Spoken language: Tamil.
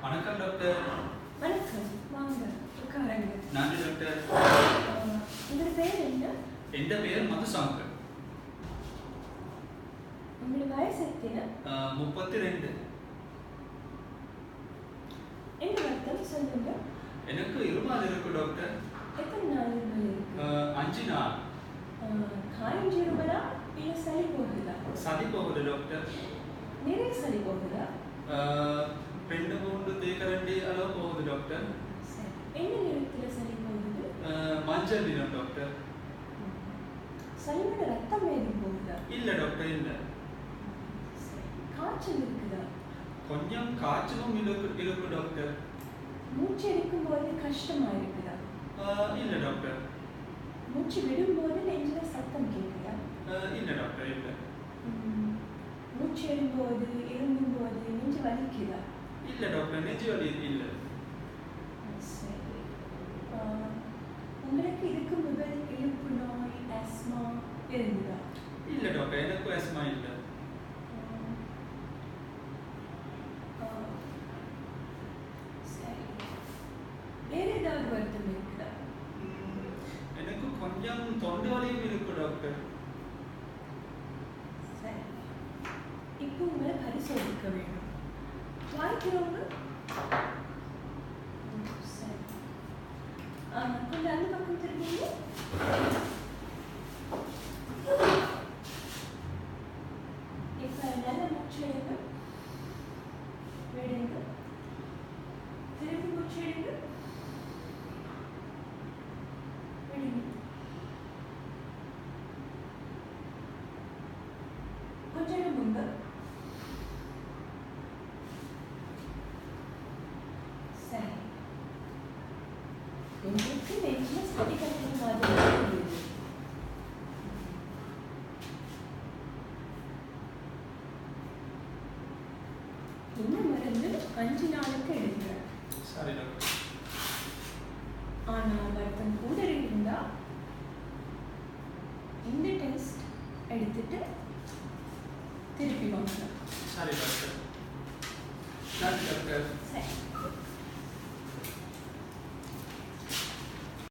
வணக்கம் டாக்டர். வணக்கம். வாங்க உட்காருங்க. நன்றி டாக்டர். உங்களோட பேர் என்ன? என் பேர் மதுசங்கர். உங்களோட வயசு எத்தனை? 32. என்ன வருத்தம் சொல்லுங்க. எனக்கு இருமல் இருக்கு டாக்டர். எத்தனை நாள் இருமல் இருக்கு? 5 நாள். காய்ஞ்சி இருமலா இல்லை சளி போகுதா? சளி போகுது டாக்டர். நிறைய சளி போகுதா? 2-3 தேக்கரண்டி அளவு போகுது டாக்டர். சரி. என்ன நிறத்தில் சளி போகுது? மஞ்சள் நிறம் டாக்டர். சளியோட ரத்தம் ஏதும் போகுதா? இல்ல டாக்டர் இல்ல. சரி. காய்ச்சல் இருக்குதா? கொஞ்சம் காய்ச்சலும் இருக்கு டாக்டர். மூச்சு எடுக்கும்போது கஷ்டமா இருக்குதா? இல்ல டாக்டர். மூச்சு விடும்போது நெஞ்சில சத்தம் கேட்குதா? இல்ல டாக்டர் இல்ல. மூச்சு எடுக்கும்போது இருமும்போது நெஞ்சு வலிக்குதா? இல்ல டாக்டர், நெஞ்சு வலி இல்ல. சரி. உங்களுக்கு இதுக்கு முதல் இழுப்பு நோய் ஆஸ்மா இருந்ததா? இல்ல டாக்டர், எனக்கு ஆஸ்மா இல்ல. சரி. வேற ஏதாவது வருத்தம் இருக்குதா? எனக்கு கொஞ்சம் தொண்டை வலியும் இருக்கு டாக்டர். சரி. இப்போ உங்களை பரிசோதிக்க வேணும். வாய்க்கிறவங்க சரி. கொஞ்சம் அந்த பக்கம் திரும்பிங்க. இப்போ நல்ல மூச்சு எடுங்க. விடுங்க. திரும்பி மூச்சு எடுங்க. விடுங்க. கொஞ்சம் எழும்புங்க. சரி. உங்களுக்கு நெஞ்சில் சளி கட்டுற மாதிரி இருக்குது. இந்த மருந்து 5 நாளுக்கு எடுங்க. சரி டாக்டர். ஆனால் வருத்தம் கூட இருந்தா இந்த டெஸ்ட் எடுத்துட்டு திருப்பி வாங்க. சரி டாக்டர். நன்றி டாக்டர். சரி.